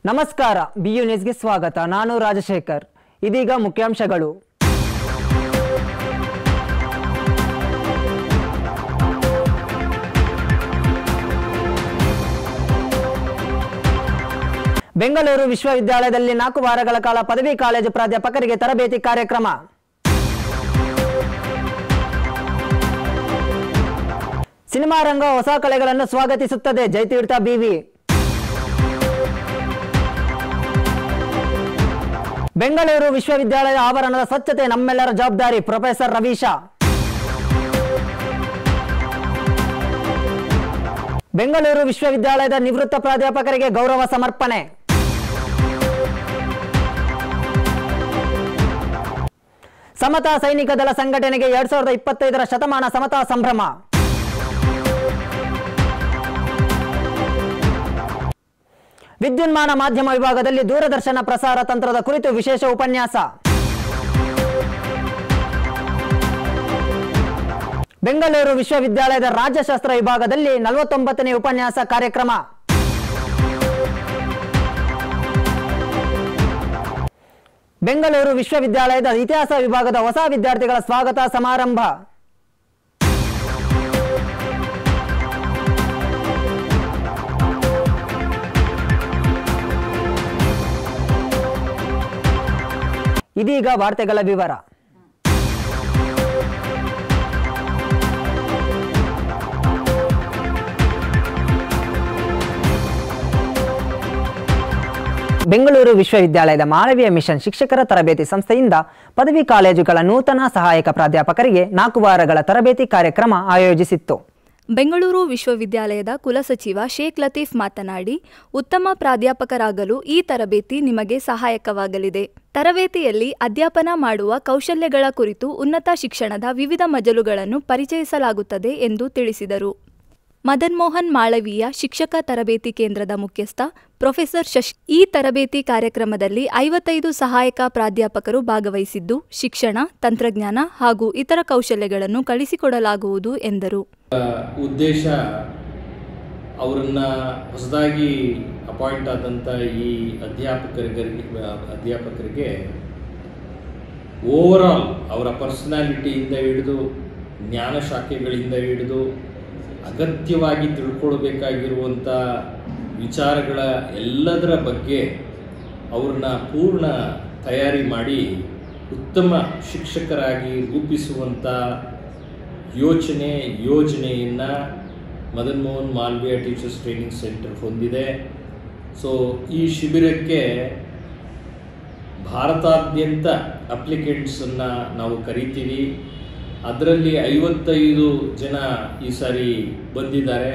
ನಮಸ್ಕಾರ ಬಿಯು ನ್ಯೂಸ್ಗೆ ಸ್ವಾಗತ. ನಾನು ರಾಜಶೇಖರ್. ಇದೀಗ ಮುಖ್ಯಾಂಶಗಳು. ಬೆಂಗಳೂರು ವಿಶ್ವವಿದ್ಯಾಲಯದಲ್ಲಿ 4 ವಾರಗಳ ಕಾಲ ಪದವಿ ಕಾಲೇಜು ಪ್ರಾಧ್ಯಾಪಕರಿಗೆ ತರಬೇತಿ ಕಾರ್ಯಕ್ರಮ. ಸಿನಿಮಾ ರಂಗ ಹೊಸ ಕಲೆಗಳನ್ನು ಸ್ವಾಗತಿಸುತ್ತದೆ. ಜಯತೀರ್ಥ ಬಿವಿ. ಬೆಂಗಳೂರು ವಿಶ್ವವಿದ್ಯಾಲಯ ಆವರಣದ ಸ್ವಚ್ಛತೆ ನಮ್ಮೆಲ್ಲರ ಜವಾಬ್ದಾರಿ. ಪ್ರೊಫೆಸರ್ ರವೀಶ. ಬೆಂಗಳೂರು ವಿಶ್ವವಿದ್ಯಾಲಯದ ನಿವೃತ್ತ ಪ್ರಾಧ್ಯಾಪಕರಿಗೆ ಗೌರವ ಸಮರ್ಪಣೆ. ಸಮತಾ ಸೈನಿಕ ದಳ ಸಂಘಟನೆಗೆ 2025ರ ಶತಮಾನ ಸಮತಾ ಸಂಭ್ರಮ. ವಿದ್ಯುನ್ಮಾನ ಮಾಧ್ಯಮ ವಿಭಾಗದಲ್ಲಿ ದೂರದರ್ಶನ ಪ್ರಸಾರ ತಂತ್ರದ ಕುರಿತು ವಿಶೇಷ ಉಪನ್ಯಾಸ. ಬೆಂಗಳೂರು ವಿಶ್ವವಿದ್ಯಾಲಯದ ರಾಜ್ಯಶಾಸ್ತ್ರ ವಿಭಾಗದಲ್ಲಿ 49ನೇ ಉಪನ್ಯಾಸ ಕಾರ್ಯಕ್ರಮ. ಬೆಂಗಳೂರು ವಿಶ್ವವಿದ್ಯಾಲಯದ ಇತಿಹಾಸ ವಿಭಾಗದ ಹೊಸ ವಿದ್ಯಾರ್ಥಿಗಳ ಸ್ವಾಗತ ಸಮಾರಂಭ. ಇದೀಗ ವಾರ್ತೆಗಳ ವಿವರ. ಬೆಂಗಳೂರು ವಿಶ್ವವಿದ್ಯಾಲಯದ ಮಾಳವಿಯ ಮಿಷನ್ ಶಿಕ್ಷಕರ ತರಬೇತಿ ಸಂಸ್ಥೆಯಿಂದ ಪದವಿ ಕಾಲೇಜುಗಳ ನೂತನ ಸಹಾಯಕ ಪ್ರಾಧ್ಯಾಪಕರಿಗೆ 4 ವಾರಗಳ ತರಬೇತಿ ಕಾರ್ಯಕ್ರಮ ಆಯೋಜಿಸಿತ್ತು. ಬೆಂಗಳೂರು ವಿಶ್ವವಿದ್ಯಾಲಯದ ಕುಲಸಚಿವ ಶೇಖ್ ಲತೀಫ್ ಮಾತನಾಡಿ, ಉತ್ತಮ ಪ್ರಾಧ್ಯಾಪಕರಾಗಲು ಈ ತರಬೇತಿ ನಿಮಗೆ ಸಹಾಯಕವಾಗಲಿದೆ. ತರಬೇತಿಯಲ್ಲಿ ಅಧ್ಯಾಪನ ಮಾಡುವ ಕೌಶಲ್ಯಗಳ ಕುರಿತು ಉನ್ನತ ಶಿಕ್ಷಣದ ವಿವಿಧ ಮಜಲುಗಳನ್ನು ಪರಿಚಯಿಸಲಾಗುತ್ತದೆ ಎಂದು ತಿಳಿಸಿದರು. ಮದನ್ ಮೋಹನ್ ಮಾಳವೀಯ ಶಿಕ್ಷಕ ತರಬೇತಿ ಕೇಂದ್ರದ ಮುಖ್ಯಸ್ಥ ಪ್ರೊಫೆಸರ್ ಶಶಿ ಈ ತರಬೇತಿ ಕಾರ್ಯಕ್ರಮದಲ್ಲಿ 55 ಸಹಾಯಕ ಪ್ರಾಧ್ಯಾಪಕರು ಭಾಗವಹಿಸಿದ್ದು, ಶಿಕ್ಷಣ, ತಂತ್ರಜ್ಞಾನ ಹಾಗೂ ಇತರ ಕೌಶಲ್ಯಗಳನ್ನು ಕಲಿಸಿಕೊಡಲಾಗುವುದು ಎಂದರು. ಉದ್ದೇಶ ಅವರನ್ನ ಹೊಸದಾಗಿ ಅಪಾಯಿಂಟ್ ಆದಂಥ ಈ ಅಧ್ಯಾಪಕರಿಗೆ ಓವರಾಲ್ ಅವರ ಪರ್ಸನಾಲಿಟಿಯಿಂದ ಹಿಡಿದು ಜ್ಞಾನ ಶಾಖೆಗಳಿಂದ ಹಿಡಿದು ಅಗತ್ಯವಾಗಿ ತಿಳ್ಕೊಳ್ಬೇಕಾಗಿರುವಂಥ ವಿಚಾರಗಳ ಎಲ್ಲದರ ಬಗ್ಗೆ ಅವ್ರನ್ನ ಪೂರ್ಣ ತಯಾರಿ ಮಾಡಿ ಉತ್ತಮ ಶಿಕ್ಷಕರಾಗಿ ರೂಪಿಸುವಂಥ ಯೋಜನೆಯನ್ನು Madan Mohan Malviya teachers training centre ಹೊಂದಿದೆ. ಸೊ ಈ ಶಿಬಿರಕ್ಕೆ ಭಾರತಾದ್ಯಂತ ಅಪ್ಲಿಕೆಂಟ್ಸನ್ನು ನಾವು ಕರಿತೀವಿ. ಅದರಲ್ಲಿ 55 ಜನ ಈ ಸಾರಿ ಬಂದಿದ್ದಾರೆ.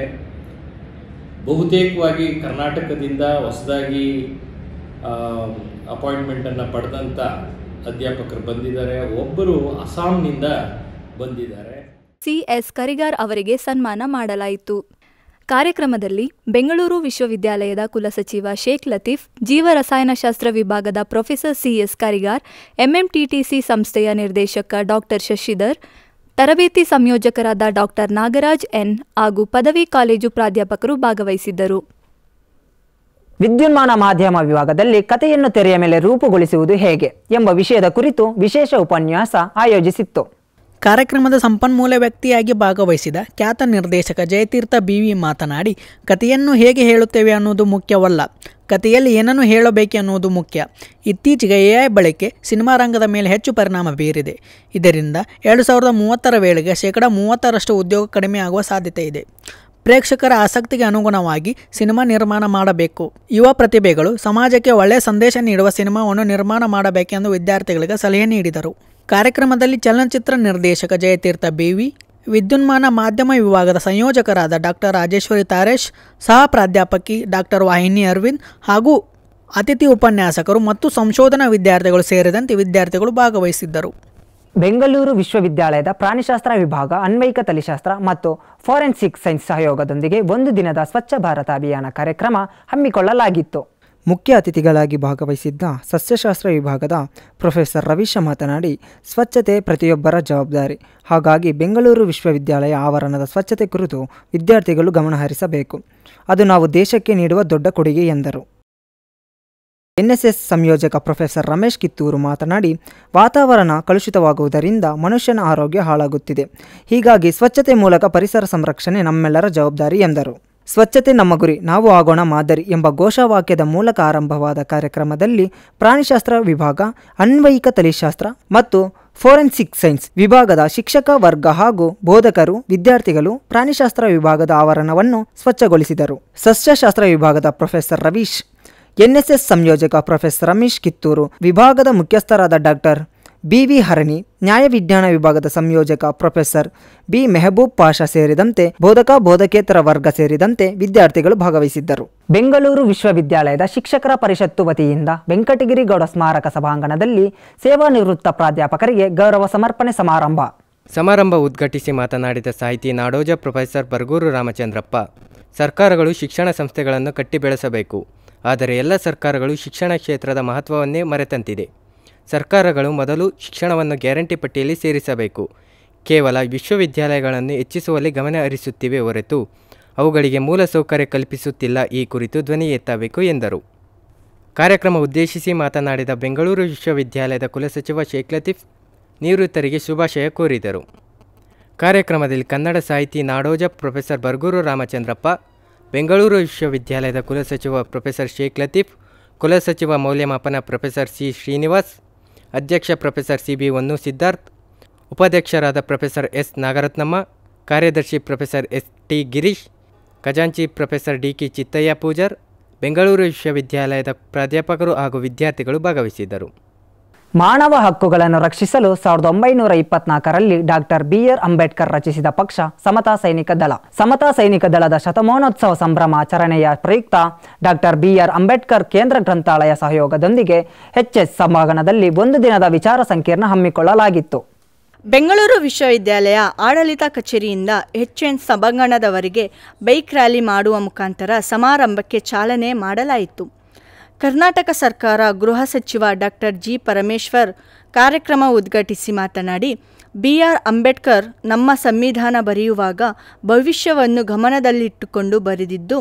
ಬಹುತೇಕವಾಗಿ ಕರ್ನಾಟಕದಿಂದ ಹೊಸದಾಗಿ ಅಪಾಯಿಂಟ್ಮೆಂಟನ್ನು ಪಡೆದಂಥ ಅಧ್ಯಾಪಕರು ಬಂದಿದ್ದಾರೆ. ಒಬ್ಬರು ಅಸ್ಸಾಂನಿಂದ ಬಂದಿದ್ದಾರೆ. ಸಿ.ಎಸ್. ಕರಿಗಾರ್ ಅವರಿಗೆ ಸನ್ಮಾನ ಮಾಡಲಾಯಿತು. ಕಾರ್ಯಕ್ರಮದಲ್ಲಿ ಬೆಂಗಳೂರು ವಿಶ್ವವಿದ್ಯಾಲಯದ ಕುಲಸಚಿವ ಶೇಖ್ ಲತೀಫ್, ಜೀವರಸಾಯನಶಾಸ್ತ್ರ ವಿಭಾಗದ ಪ್ರೊಫೆಸರ್ ಸಿ.ಎಸ್. ಕರಿಗಾರ್, ಎಂಎಂಟಿಟಿಸಿ ಸಂಸ್ಥೆಯ ನಿರ್ದೇಶಕ ಡಾಕ್ಟರ್ ಶಶಿಧರ್, ತರಬೇತಿ ಸಂಯೋಜಕರಾದ ಡಾಕ್ಟರ್ ನಾಗರಾಜ್ ಎನ್ ಹಾಗೂ ಪದವಿ ಕಾಲೇಜು ಪ್ರಾಧ್ಯಾಪಕರು ಭಾಗವಹಿಸಿದ್ದರು. ವಿದ್ಯುನ್ಮಾನ ಮಾಧ್ಯಮ ವಿಭಾಗದಲ್ಲಿ ಕಥೆಯನ್ನು ತೆರೆಯ ಮೇಲೆ ರೂಪುಗೊಳಿಸುವುದು ಹೇಗೆ ಎಂಬ ವಿಷಯದ ಕುರಿತು ವಿಶೇಷ ಉಪನ್ಯಾಸ ಆಯೋಜಿಸಿತ್ತು. ಕಾರ್ಯಕ್ರಮದ ಸಂಪನ್ಮೂಲ ವ್ಯಕ್ತಿಯಾಗಿ ಭಾಗವಹಿಸಿದ ಖ್ಯಾತ ನಿರ್ದೇಶಕ ಜಯತೀರ್ಥ ಬಿವಿ ಮಾತನಾಡಿ, ಕಥೆಯನ್ನು ಹೇಗೆ ಹೇಳುತ್ತೇವೆ ಅನ್ನೋದು ಮುಖ್ಯವಲ್ಲ, ಕಥೆಯಲ್ಲಿ ಏನನ್ನು ಹೇಳಬೇಕು ಅನ್ನೋದು ಮುಖ್ಯ. ಇತ್ತೀಚೆಗೆ AI ಬಳಕೆ ಸಿನಿಮಾ ರಂಗದ ಮೇಲೆ ಹೆಚ್ಚು ಪರಿಣಾಮ ಬೀರಿದೆ. ಇದರಿಂದ 2030ರ ವೇಳೆಗೆ 30% ಉದ್ಯೋಗ ಕಡಿಮೆ ಆಗುವ ಸಾಧ್ಯತೆ ಇದೆ. ಪ್ರೇಕ್ಷಕರ ಆಸಕ್ತಿಗೆ ಅನುಗುಣವಾಗಿ ಸಿನಿಮಾ ನಿರ್ಮಾಣ ಮಾಡಬೇಕು. ಯುವ ಪ್ರತಿಭೆಗಳು ಸಮಾಜಕ್ಕೆ ಒಳ್ಳೆಯ ಸಂದೇಶ ನೀಡುವ ಸಿನಿಮಾವನ್ನು ನಿರ್ಮಾಣ ಮಾಡಬೇಕೆಂದು ವಿದ್ಯಾರ್ಥಿಗಳಿಗೆ ಸಲಹೆ ನೀಡಿದರು. ಕಾರ್ಯಕ್ರಮದಲ್ಲಿ ಚಲನಚಿತ್ರ ನಿರ್ದೇಶಕ ಜಯತೀರ್ಥ ಬಿವಿ, ವಿದ್ಯುನ್ಮಾನ ಮಾಧ್ಯಮ ವಿಭಾಗದ ಸಂಯೋಜಕರಾದ ಡಾಕ್ಟರ್ ರಾಜೇಶ್ವರಿ ತಾರೇಶ್, ಸಹ ಪ್ರಾಧ್ಯಾಪಕಿ ಡಾಕ್ಟರ್ ವಾಹಿನಿ ಅರವಿಂದ್ ಹಾಗೂ ಅತಿಥಿ ಉಪನ್ಯಾಸಕರು ಮತ್ತು ಸಂಶೋಧನಾ ವಿದ್ಯಾರ್ಥಿಗಳು ಸೇರಿದಂತೆ ವಿದ್ಯಾರ್ಥಿಗಳು ಭಾಗವಹಿಸಿದ್ದರು. ಬೆಂಗಳೂರು ವಿಶ್ವವಿದ್ಯಾಲಯದ ಪ್ರಾಣಿಶಾಸ್ತ್ರ ವಿಭಾಗ, ಅನ್ವಯಿಕ ತಳಿಶಾಸ್ತ್ರ ಮತ್ತು ಫಾರೆನ್ಸಿಕ್ ಸೈನ್ಸ್ ಸಹಯೋಗದೊಂದಿಗೆ 1 ದಿನದ ಸ್ವಚ್ಛ ಭಾರತ ಅಭಿಯಾನ ಕಾರ್ಯಕ್ರಮ ಹಮ್ಮಿಕೊಳ್ಳಲಾಗಿತ್ತು. ಮುಖ್ಯ ಅತಿಥಿಗಳಾಗಿ ಭಾಗವಹಿಸಿದ್ದ ಸಸ್ಯಶಾಸ್ತ್ರ ವಿಭಾಗದ ಪ್ರೊಫೆಸರ್ ರವೀಶ ಮಾತನಾಡಿ, ಸ್ವಚ್ಛತೆ ಪ್ರತಿಯೊಬ್ಬರ ಜವಾಬ್ದಾರಿ. ಹಾಗಾಗಿ ಬೆಂಗಳೂರು ವಿಶ್ವವಿದ್ಯಾಲಯ ಆವರಣದ ಸ್ವಚ್ಛತೆ ಕುರಿತು ವಿದ್ಯಾರ್ಥಿಗಳು ಗಮನಹರಿಸಬೇಕು. ಅದು ನಾವು ದೇಶಕ್ಕೆ ನೀಡುವ ದೊಡ್ಡ ಕೊಡುಗೆ ಎಂದರು. NSS ಸಂಯೋಜಕ ಪ್ರೊಫೆಸರ್ ರಮೇಶ್ ಕಿತ್ತೂರು ಮಾತನಾಡಿ, ವಾತಾವರಣ ಕಲುಷಿತವಾಗುವುದರಿಂದ ಮನುಷ್ಯನ ಆರೋಗ್ಯ ಹಾಳಾಗುತ್ತಿದೆ. ಹೀಗಾಗಿ ಸ್ವಚ್ಛತೆ ಮೂಲಕ ಪರಿಸರ ಸಂರಕ್ಷಣೆ ನಮ್ಮೆಲ್ಲರ ಜವಾಬ್ದಾರಿ ಎಂದರು. ಸ್ವಚ್ಛತೆ ನಮ್ಮ ಗುರಿ, ನಾವು ಆಗೋಣ ಮಾದರಿ ಎಂಬ ಘೋಷವಾಕ್ಯದ ಮೂಲಕ ಆರಂಭವಾದ ಕಾರ್ಯಕ್ರಮದಲ್ಲಿ ಪ್ರಾಣಿಶಾಸ್ತ್ರ ವಿಭಾಗ, ಅನ್ವಯಿಕ ತಳಿಶಾಸ್ತ್ರ ಮತ್ತು ಫೋರೆನ್ಸಿಕ್ ಸೈನ್ಸ್ ವಿಭಾಗದ ಶಿಕ್ಷಕ ವರ್ಗ ಹಾಗೂ ಬೋಧಕರು, ವಿದ್ಯಾರ್ಥಿಗಳು ಪ್ರಾಣಿಶಾಸ್ತ್ರ ವಿಭಾಗದ ಆವರಣವನ್ನು ಸ್ವಚ್ಛಗೊಳಿಸಿದರು. ಸಸ್ಯಶಾಸ್ತ್ರ ವಿಭಾಗದ ಪ್ರೊಫೆಸರ್ ರವೀಶ್, NSS ಸಂಯೋಜಕ ಪ್ರೊಫೆಸರ್ ರಮೇಶ್ ಕಿತ್ತೂರು, ವಿಭಾಗದ ಮುಖ್ಯಸ್ಥರಾದ ಡಾಕ್ಟರ್ BV ಹರಣಿ, ನ್ಯಾಯ ವಿಜ್ಞಾನ ವಿಭಾಗದ ಸಂಯೋಜಕ ಪ್ರೊಫೆಸರ್ B ಮೆಹಬೂಬ್ ಪಾಷಾ ಸೇರಿದಂತೆ ಬೋಧಕೇತರ ವರ್ಗ ಸೇರಿದಂತೆ ವಿದ್ಯಾರ್ಥಿಗಳು ಭಾಗವಹಿಸಿದ್ದರು. ಬೆಂಗಳೂರು ವಿಶ್ವವಿದ್ಯಾಲಯದ ಶಿಕ್ಷಕರ ಪರಿಷತ್ತು ವತಿಯಿಂದ ವೆಂಕಟಗಿರಿಗೌಡ ಸ್ಮಾರಕ ಸಭಾಂಗಣದಲ್ಲಿ ಸೇವಾ ನಿವೃತ್ತ ಪ್ರಾಧ್ಯಾಪಕರಿಗೆ ಗೌರವ ಸಮರ್ಪಣೆ ಸಮಾರಂಭ ಉದ್ಘಾಟಿಸಿ ಮಾತನಾಡಿದ ಸಾಹಿತಿ ನಾಡೋಜ ಪ್ರೊಫೆಸರ್ ಬರಗೂರು ರಾಮಚಂದ್ರಪ್ಪ, ಸರ್ಕಾರಗಳು ಶಿಕ್ಷಣ ಸಂಸ್ಥೆಗಳನ್ನು ಕಟ್ಟಿ ಬೆಳೆಸಬೇಕು. ಆದರೆ ಎಲ್ಲ ಸರ್ಕಾರಗಳು ಶಿಕ್ಷಣ ಕ್ಷೇತ್ರದ ಮಹತ್ವವನ್ನೇ ಮರೆತಂತಿದೆ. ಸರ್ಕಾರಗಳು ಮೊದಲು ಶಿಕ್ಷಣವನ್ನು ಗ್ಯಾರಂಟಿ ಪಟ್ಟಿಯಲ್ಲಿ ಸೇರಿಸಬೇಕು. ಕೇವಲ ವಿಶ್ವವಿದ್ಯಾಲಯಗಳನ್ನು ಹೆಚ್ಚಿಸುವಲ್ಲಿ ಗಮನ ಹರಿಸುತ್ತಿವೆ ಹೊರತು ಅವುಗಳಿಗೆ ಮೂಲಸೌಕರ್ಯ ಕಲ್ಪಿಸುತ್ತಿಲ್ಲ. ಈ ಕುರಿತು ಧ್ವನಿ ಎತ್ತಬೇಕು ಎಂದರು. ಕಾರ್ಯಕ್ರಮ ಉದ್ದೇಶಿಸಿ ಮಾತನಾಡಿದ ಬೆಂಗಳೂರು ವಿಶ್ವವಿದ್ಯಾಲಯದ ಕುಲಸಚಿವ ಶೇಖ್ ಲತೀಫ್ ನಿವೃತ್ತರಿಗೆ ಶುಭಾಶಯ ಕೋರಿದರು. ಕಾರ್ಯಕ್ರಮದಲ್ಲಿ ಕನ್ನಡ ಸಾಹಿತಿ ನಾಡೋಜ ಪ್ರೊಫೆಸರ್ ಬರಗೂರು ರಾಮಚಂದ್ರಪ್ಪ, ಬೆಂಗಳೂರು ವಿಶ್ವವಿದ್ಯಾಲಯದ ಕುಲಸಚಿವ ಪ್ರೊಫೆಸರ್ ಶೇಖ್ ಲತೀಫ್, ಕುಲಸಚಿವ ಮೌಲ್ಯಮಾಪನ ಪ್ರೊಫೆಸರ್ C ಶ್ರೀನಿವಾಸ್, ಅಧ್ಯಕ್ಷ ಪ್ರೊಫೆಸರ್ CB ಹೊನ್ನು ಸಿದ್ಧಾರ್ಥ್, ಉಪಾಧ್ಯಕ್ಷರಾದ ಪ್ರೊಫೆಸರ್ S ನಾಗರತ್ನಮ್ಮ, ಕಾರ್ಯದರ್ಶಿ ಪ್ರೊಫೆಸರ್ ST ಗಿರೀಶ್, ಖಜಾಂಚಿ ಪ್ರೊಫೆಸರ್ DK ಚಿತ್ತಯ್ಯ ಪೂಜಾರ್, ಬೆಂಗಳೂರು ವಿಶ್ವವಿದ್ಯಾಲಯದ ಪ್ರಾಧ್ಯಾಪಕರು ಹಾಗೂ ವಿದ್ಯಾರ್ಥಿಗಳು ಭಾಗವಹಿಸಿದ್ದರು. ಮಾನವ ಹಕ್ಕುಗಳನ್ನು ರಕ್ಷಿಸಲು 1924ರಲ್ಲಿ ಡಾಕ್ಟರ್ BR ಅಂಬೇಡ್ಕರ್ ರಚಿಸಿದ ಪಕ್ಷ ಸಮತಾ ಸೈನಿಕ ದಳ. ಸಮತಾ ಸೈನಿಕ ದಳದ ಶತಮಾನೋತ್ಸವ ಸಂಭ್ರಮಾಚರಣೆಯ ಪ್ರಯುಕ್ತ ಡಾಕ್ಟರ್ BR ಅಂಬೇಡ್ಕರ್ ಕೇಂದ್ರ ಗ್ರಂಥಾಲಯ ಸಹಯೋಗದೊಂದಿಗೆ HS ಸಭಾಂಗಣದಲ್ಲಿ ಒಂದು ದಿನದ ವಿಚಾರ ಸಂಕಿರಣ ಹಮ್ಮಿಕೊಳ್ಳಲಾಗಿತ್ತು. ಬೆಂಗಳೂರು ವಿಶ್ವವಿದ್ಯಾಲಯ ಆಡಳಿತ ಕಚೇರಿಯಿಂದ HN ಸಭಾಂಗಣದವರೆಗೆ ಬೈಕ್ ರ್ಯಾಲಿ ಮಾಡುವ ಮುಖಾಂತರ ಸಮಾರಂಭಕ್ಕೆ ಚಾಲನೆ ಮಾಡಲಾಯಿತು. ಕರ್ನಾಟಕ ಸರ್ಕಾರ ಗೃಹ ಸಚಿವ ಡಾಕ್ಟರ್ G ಪರಮೇಶ್ವರ್ ಕಾರ್ಯಕ್ರಮ ಉದ್ಘಾಟಿಸಿ ಮಾತನಾಡಿ, BR ಅಂಬೇಡ್ಕರ್ ನಮ್ಮ ಸಂವಿಧಾನ ಬರೆಯುವಾಗ ಭವಿಷ್ಯವನ್ನು ಗಮನದಲ್ಲಿಟ್ಟುಕೊಂಡು ಬರೆದಿದ್ದು,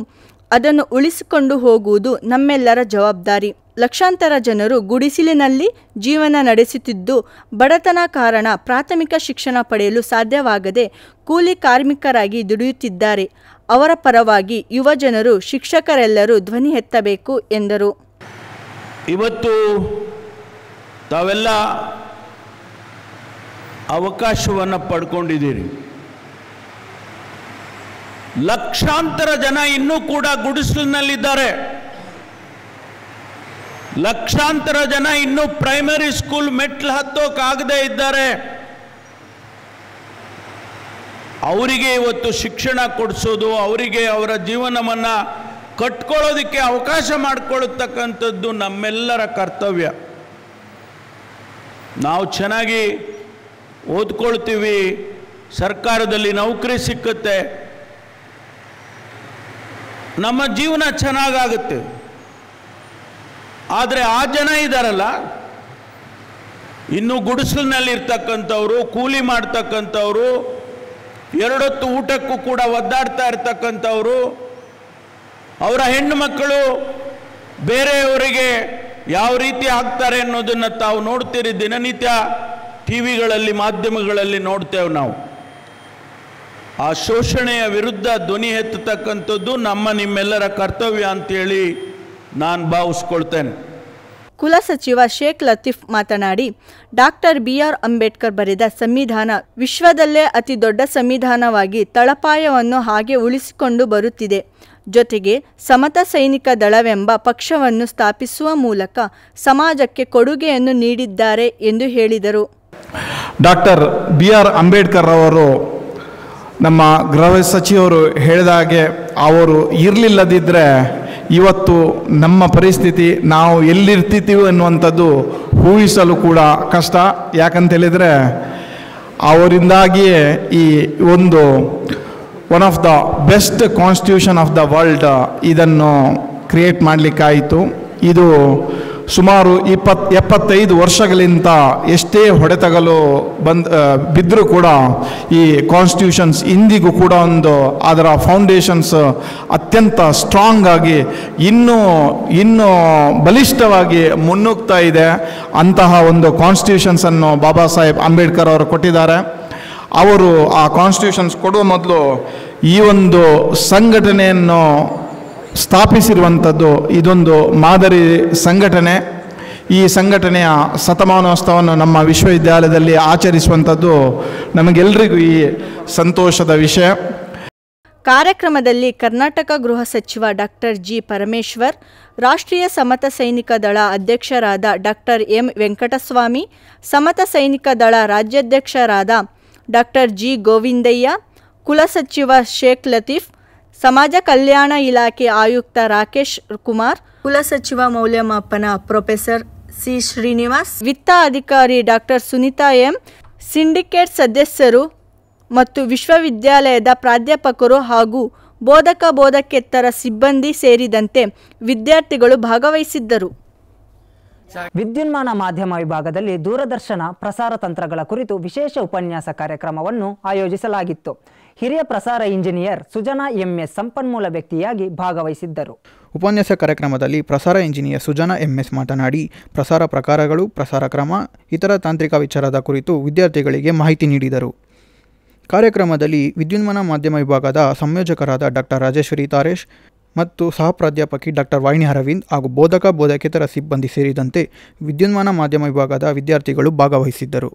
ಅದನ್ನು ಉಳಿಸಿಕೊಂಡು ಹೋಗುವುದು ನಮ್ಮೆಲ್ಲರ ಜವಾಬ್ದಾರಿ. ಲಕ್ಷಾಂತರ ಜನರು ಗುಡಿಸಿಲಿನಲ್ಲಿ ಜೀವನ ನಡೆಸುತ್ತಿದ್ದು, ಬಡತನ ಕಾರಣ ಪ್ರಾಥಮಿಕ ಶಿಕ್ಷಣ ಪಡೆಯಲು ಸಾಧ್ಯವಾಗದೆ ಕೂಲಿ ಕಾರ್ಮಿಕರಾಗಿ ದುಡಿಯುತ್ತಿದ್ದಾರೆ. ಅವರ ಪರವಾಗಿ ಯುವ ಜನರು, ಶಿಕ್ಷಕರೆಲ್ಲರೂ ಧ್ವನಿ ಎತ್ತಬೇಕು ಎಂದರು. ಇವತ್ತು ತಾವೆಲ್ಲ ಅವಕಾಶವನ್ನು ಪಡ್ಕೊಂಡಿದ್ದೀರಿ. ಲಕ್ಷಾಂತರ ಜನ ಇನ್ನೂ ಕೂಡ ಗುಡಿಸಲಿನಲ್ಲಿದ್ದಾರೆ. ಲಕ್ಷಾಂತರ ಜನ ಇನ್ನೂ ಪ್ರೈಮರಿ ಸ್ಕೂಲ್ ಮೆಟ್ಲು ಹತ್ತೋಕ್ಕಾಗದೇ ಇದ್ದಾರೆ. ಅವರಿಗೆ ಇವತ್ತು ಶಿಕ್ಷಣ ಕೊಡಿಸೋದು, ಅವರಿಗೆ ಅವರ ಜೀವನವನ್ನು ಕಟ್ಕೊಳ್ಳೋದಕ್ಕೆ ಅವಕಾಶ ಮಾಡಿಕೊಳ್ತಕ್ಕಂಥದ್ದು ನಮ್ಮೆಲ್ಲರ ಕರ್ತವ್ಯ. ನಾವು ಚೆನ್ನಾಗಿ ಓದ್ಕೊಳ್ತೀವಿ, ಸರ್ಕಾರದಲ್ಲಿ ನೌಕರಿ ಸಿಕ್ಕುತ್ತೆ, ನಮ್ಮ ಜೀವನ ಚೆನ್ನಾಗಾಗುತ್ತೆ. ಆದರೆ ಆ ಜನ ಇದ್ದಾರಲ್ಲ, ಇನ್ನು ಗುಡಿಸಲಿನಲ್ಲಿರ್ತಕ್ಕಂಥವ್ರು, ಕೂಲಿ ಮಾಡ್ತಕ್ಕಂಥವ್ರು, ಎರಡೊತ್ತು ಊಟಕ್ಕೂ ಕೂಡ ಒದ್ದಾಡ್ತಾ ಇರ್ತಕ್ಕಂಥವ್ರು, ಅವರ ಹೆಣ್ಣು ಮಕ್ಕಳು ಬೇರೆಯವರಿಗೆ ಯಾವ ರೀತಿ ಆಗ್ತಾರೆ ಅನ್ನೋದನ್ನು ತಾವು ನೋಡ್ತೀರಿ. ದಿನನಿತ್ಯ ಟಿವಿಗಳಲ್ಲಿ, ಮಾಧ್ಯಮಗಳಲ್ಲಿ ನೋಡ್ತೇವೆ ನಾವು. ಆ ಶೋಷಣೆಯ ವಿರುದ್ಧ ಧ್ವನಿ ಎತ್ತತಕ್ಕಂಥದ್ದು ನಿಮ್ಮೆಲ್ಲರ ಕರ್ತವ್ಯ ಅಂತೇಳಿ ನಾನು ಭಾವಿಸ್ಕೊಳ್ತೇನೆ. ಕುಲಸಚಿವ ಶೇಖ್ ಲತೀಫ್ ಮಾತನಾಡಿ, ಡಾಕ್ಟರ್ BR ಅಂಬೇಡ್ಕರ್ ಬರೆದ ಸಂವಿಧಾನ ವಿಶ್ವದಲ್ಲೇ ಅತಿ ದೊಡ್ಡ ಸಂವಿಧಾನವಾಗಿ ತಳಪಾಯವನ್ನು ಹಾಗೆ ಉಳಿಸಿಕೊಂಡು ಬರುತ್ತಿದೆ. ಜೊತೆಗೆ ಸಮತಾ ಸೈನಿಕ ದಳವೆಂಬ ಪಕ್ಷವನ್ನು ಸ್ಥಾಪಿಸುವ ಮೂಲಕ ಸಮಾಜಕ್ಕೆ ಕೊಡುಗೆಯನ್ನು ನೀಡಿದ್ದಾರೆ ಎಂದು ಹೇಳಿದರು. ಡಾಕ್ಟರ್ BR ಅಂಬೇಡ್ಕರ್ ಅವರು ನಮ್ಮ ಗೃಹ ಸಚಿವರು ಹೇಳಿದ ಹಾಗೆ ಅವರು ಇರಲಿಲ್ಲದಿದ್ದರೆ ಇವತ್ತು ನಮ್ಮ ಪರಿಸ್ಥಿತಿ ನಾವು ಎಲ್ಲಿರ್ತಿದ್ದೀವಿ ಅನ್ನುವಂಥದ್ದು ಊಹಿಸಲು ಕೂಡ ಕಷ್ಟ. ಯಾಕಂತೇಳಿದರೆ ಅವರಿಂದಾಗಿಯೇ ಈ ಒಂದು one of the best constitution of the world ಇದನ್ನು ಕ್ರಿಯೇಟ್ ಮಾಡಲಿಕ್ಕಾಯಿತು. ಇದು ಸುಮಾರು 75 ವರ್ಷಗಳಿಂದ ಎಷ್ಟೇ ಹೊಡೆತಗಳು ಬಿದ್ದರೂ ಕೂಡ ಈ ಕಾನ್ಸ್ಟಿಟ್ಯೂಷನ್ಸ್ ಇಂದಿಗೂ ಕೂಡ ಅದರ ಫೌಂಡೇಶನ್ಸ್ ಅತ್ಯಂತ ಸ್ಟ್ರಾಂಗ್ ಆಗಿ ಇನ್ನೂ ಬಲಿಷ್ಠವಾಗಿ ಮುನ್ನುಗ್ತಾ ಇದೆ. ಅಂತಹ ಒಂದು ಕಾನ್ಸ್ಟಿಟ್ಯೂಷನ್ಸನ್ನು ಬಾಬಾ ಸಾಹೇಬ್ ಅಂಬೇಡ್ಕರ್ ಅವರು ಕೊಟ್ಟಿದ್ದಾರೆ. ಅವರು ಆ ಕಾನ್ಸ್ಟಿಟ್ಯೂಷನ್ಸ್ ಕೊಡುವ ಮೊದಲು ಈ ಒಂದು ಸಂಘಟನೆಯನ್ನು ಸ್ಥಾಪಿಸಿರುವಂಥದ್ದು ಇದೊಂದು ಮಾದರಿ ಸಂಘಟನೆ. ಈ ಸಂಘಟನೆಯ ಶತಮಾನೋತ್ಸವವನ್ನು ನಮ್ಮ ವಿಶ್ವವಿದ್ಯಾಲಯದಲ್ಲಿ ಆಚರಿಸುವಂಥದ್ದು ನಮಗೆಲ್ಲರಿಗೂ ಈ ಸಂತೋಷದ ವಿಷಯ. ಕಾರ್ಯಕ್ರಮದಲ್ಲಿ ಕರ್ನಾಟಕ ಗೃಹ ಸಚಿವ ಡಾಕ್ಟರ್ ಜಿ ಪರಮೇಶ್ವರ್, ರಾಷ್ಟ್ರೀಯ ಸಮತ ಸೈನಿಕ ದಳ ಅಧ್ಯಕ್ಷರಾದ ಡಾಕ್ಟರ್ ಎಂ ವೆಂಕಟಸ್ವಾಮಿ, ಸಮತ ಸೈನಿಕ ದಳ ರಾಜ್ಯಾಧ್ಯಕ್ಷರಾದ ಡಾಕ್ಟರ್ ಜಿ ಗೋವಿಂದಯ್ಯ, ಕುಲಸಚಿವ ಶೇಖ್ ಲತೀಫ್, ಸಮಾಜ ಕಲ್ಯಾಣ ಇಲಾಖೆ ಆಯುಕ್ತ ರಾಕೇಶ್ ಕುಮಾರ್, ಕುಲಸಚಿವ ಮೌಲ್ಯಮಾಪನ ಪ್ರೊಫೆಸರ್ ಸಿ ಶ್ರೀನಿವಾಸ್, ವಿತ್ತ ಅಧಿಕಾರಿ ಡಾಕ್ಟರ್ ಸುನೀತಾ ಎಂ, ಸಿಂಡಿಕೇಟ್ ಸದಸ್ಯರು ಮತ್ತು ವಿಶ್ವವಿದ್ಯಾಲಯದ ಪ್ರಾಧ್ಯಾಪಕರು ಹಾಗೂ ಬೋಧಕೇತರ ಸಿಬ್ಬಂದಿ ಸೇರಿದಂತೆ ವಿದ್ಯಾರ್ಥಿಗಳು ಭಾಗವಹಿಸಿದ್ದರು. ವಿದ್ಯುನ್ಮಾನ ಮಾಧ್ಯಮ ವಿಭಾಗದಲ್ಲಿ ದೂರದರ್ಶನ ಪ್ರಸಾರ ತಂತ್ರಗಳ ಕುರಿತು ವಿಶೇಷ ಉಪನ್ಯಾಸ ಕಾರ್ಯಕ್ರಮವನ್ನು ಆಯೋಜಿಸಲಾಗಿತ್ತು. ಹಿರಿಯ ಪ್ರಸಾರ ಇಂಜಿನಿಯರ್ ಸುಜನಾ ಎಂಎಸ್ ಸಂಪನ್ಮೂಲ ವ್ಯಕ್ತಿಯಾಗಿ ಭಾಗವಹಿಸಿದ್ದರು. ಉಪನ್ಯಾಸ ಕಾರ್ಯಕ್ರಮದಲ್ಲಿ ಪ್ರಸಾರ ಇಂಜಿನಿಯರ್ ಸುಜನಾ ಎಂಎಸ್ ಮಾತನಾಡಿ ಪ್ರಸಾರ ಪ್ರಕಾರಗಳು, ಪ್ರಸಾರ ಕ್ರಮ, ಇತರ ತಾಂತ್ರಿಕ ವಿಚಾರದ ಕುರಿತು ವಿದ್ಯಾರ್ಥಿಗಳಿಗೆ ಮಾಹಿತಿ ನೀಡಿದರು. ಕಾರ್ಯಕ್ರಮದಲ್ಲಿ ವಿದ್ಯುನ್ಮಾನ ಮಾಧ್ಯಮ ವಿಭಾಗದ ಸಂಯೋಜಕರಾದ ಡಾಕ್ಟರ್ ರಾಜೇಶ್ವರಿ ತಾರೇಶ್ ಮತ್ತು ಸಹ ಪ್ರಾಧ್ಯಾಪಕಿ ಡಾಕ್ಟರ್ ವಾಹಿನಿ ಅರವಿಂದ್ ಹಾಗೂ ಬೋಧಕೇತರ ಸಿಬ್ಬಂದಿ ಸೇರಿದಂತೆ ವಿದ್ಯುನ್ಮಾನ ಮಾಧ್ಯಮ ವಿಭಾಗದ ವಿದ್ಯಾರ್ಥಿಗಳು ಭಾಗವಹಿಸಿದ್ದರು.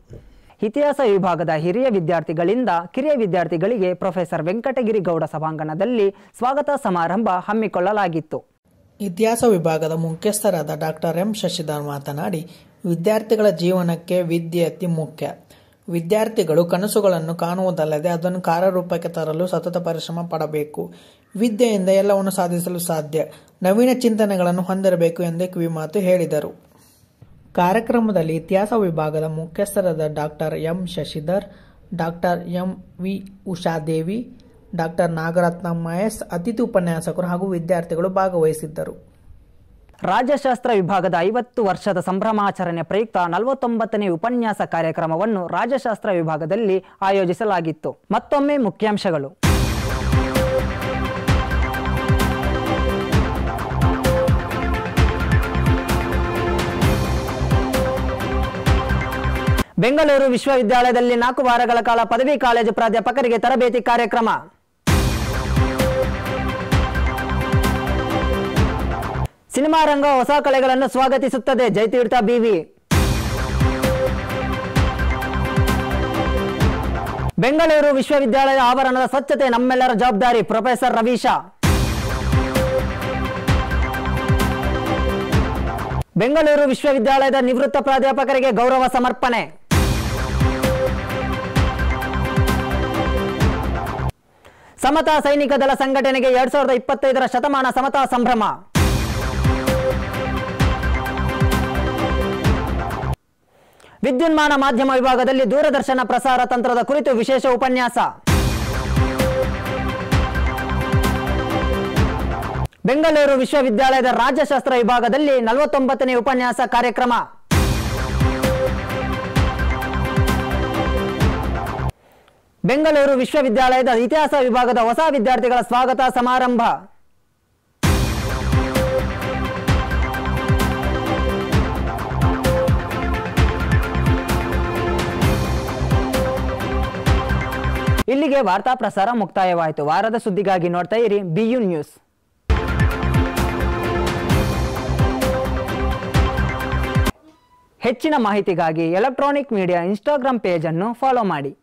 ಇತಿಹಾಸ ವಿಭಾಗದ ಹಿರಿಯ ವಿದ್ಯಾರ್ಥಿಗಳಿಂದ ಕಿರಿಯ ವಿದ್ಯಾರ್ಥಿಗಳಿಗೆ ಪ್ರೊಫೆಸರ್ ವೆಂಕಟಗಿರಿ ಗೌಡ ಸಭಾಂಗಣದಲ್ಲಿ ಸ್ವಾಗತ ಸಮಾರಂಭ ಹಮ್ಮಿಕೊಳ್ಳಲಾಗಿತ್ತು. ಇತಿಹಾಸ ವಿಭಾಗದ ಮುಖ್ಯಸ್ಥರಾದ ಡಾಕ್ಟರ್ ಎಂ ಶಶಿಧರ್ ಮಾತನಾಡಿ, ವಿದ್ಯಾರ್ಥಿಗಳ ಜೀವನಕ್ಕೆ ವಿದ್ಯೆ ಅತಿ ಮುಖ್ಯ. ವಿದ್ಯಾರ್ಥಿಗಳು ಕನಸುಗಳನ್ನು ಕಾಣುವುದಲ್ಲದೆ ಅದನ್ನು ಕಾರ್ಯರೂಪಕ್ಕೆ ತರಲು ಸತತ ಪರಿಶ್ರಮ ಪಡಬೇಕು. ವಿದ್ಯೆಯಿಂದ ಎಲ್ಲವನ್ನು ಸಾಧಿಸಲು ಸಾಧ್ಯ. ನವೀನ ಚಿಂತನೆಗಳನ್ನು ಹೊಂದಿರಬೇಕು ಎಂದು ಕಿವಿಮಾತು ಹೇಳಿದರು. ಕಾರ್ಯಕ್ರಮದಲ್ಲಿ ಇತಿಹಾಸ ವಿಭಾಗದ ಮುಖ್ಯಸ್ಥರಾದ doctor M Shashidhar, doctor M V Ushadevi, doctor Nagarathnamma S, ಅತಿಥಿ ಉಪನ್ಯಾಸಕರು ಹಾಗೂ ವಿದ್ಯಾರ್ಥಿಗಳು ಭಾಗವಹಿಸಿದ್ದರು. ರಾಜ್ಯಶಾಸ್ತ್ರ ವಿಭಾಗದ 50 ವರ್ಷದ ಸಂಭ್ರಮಾಚರಣೆ ಪ್ರಯುಕ್ತ 49ನೇ ಉಪನ್ಯಾಸ ಕಾರ್ಯಕ್ರಮವನ್ನು ರಾಜ್ಯಶಾಸ್ತ್ರ ವಿಭಾಗದಲ್ಲಿ ಆಯೋಜಿಸಲಾಗಿತ್ತು. ಮತ್ತೊಮ್ಮೆ ಮುಖ್ಯಾಂಶಗಳು. ಬೆಂಗಳೂರು ವಿಶ್ವವಿದ್ಯಾಲಯದಲ್ಲಿ 4 ವಾರಗಳ ಕಾಲ ಪದವಿ ಕಾಲೇಜು ಪ್ರಾಧ್ಯಾಪಕರಿಗೆ ತರಬೇತಿ ಕಾರ್ಯಕ್ರಮ. ಸಿನಿಮಾ ರಂಗ ಹೊಸ ಕಲೆಗಳನ್ನು ಸ್ವಾಗತಿಸುತ್ತದೆ, ಜಯತೀರ್ಥ ಬಿವಿ. ಬೆಂಗಳೂರು ವಿಶ್ವವಿದ್ಯಾಲಯ ಆವರಣದ ಸ್ವಚ್ಛತೆ ನಮ್ಮೆಲ್ಲರ ಜವಾಬ್ದಾರಿ, ಪ್ರೊಫೆಸರ್ ರವೀಶಾ. ಬೆಂಗಳೂರು ವಿಶ್ವವಿದ್ಯಾಲಯದ ನಿವೃತ್ತ ಪ್ರಾಧ್ಯಾಪಕರಿಗೆ ಗೌರವ ಸಮರ್ಪಣೆ. ಸಮತಾ ಸೈನಿಕ ದಳ ಸಂಘಟನೆಗೆ 2025ರ ಶತಮಾನ ಸಮತಾ ಸಂಭ್ರಮ. ವಿದ್ಯುನ್ಮಾನ ಮಾಧ್ಯಮ ವಿಭಾಗದಲ್ಲಿ ದೂರದರ್ಶನ ಪ್ರಸಾರ ತಂತ್ರದ ಕುರಿತು ವಿಶೇಷ ಉಪನ್ಯಾಸ. ಬೆಂಗಳೂರು ವಿಶ್ವವಿದ್ಯಾಲಯದ ರಾಜ್ಯಶಾಸ್ತ್ರ ವಿಭಾಗದಲ್ಲಿ 49ನೇ ಉಪನ್ಯಾಸ ಕಾರ್ಯಕ್ರಮ. ಬೆಂಗಳೂರು ವಿಶ್ವವಿದ್ಯಾಲಯದ ಇತಿಹಾಸ ವಿಭಾಗದ ಹೊಸ ವಿದ್ಯಾರ್ಥಿಗಳ ಸ್ವಾಗತ ಸಮಾರಂಭ. ಇಲ್ಲಿಗೆ ವಾರ್ತಾ ಪ್ರಸಾರ ಮುಕ್ತಾಯವಾಯಿತು. ವಾರದ ಸುದ್ದಿಗಾಗಿ ನೋಡ್ತಾ ಇರಿ BU ನ್ಯೂಸ್. ಹೆಚ್ಚಿನ ಮಾಹಿತಿಗಾಗಿ ಎಲೆಕ್ಟ್ರಾನಿಕ್ ಮೀಡಿಯಾ ಇನ್ಸ್ಟಾಗ್ರಾಮ್ ಪೇಜ್ ಅನ್ನು ಫಾಲೋ ಮಾಡಿ.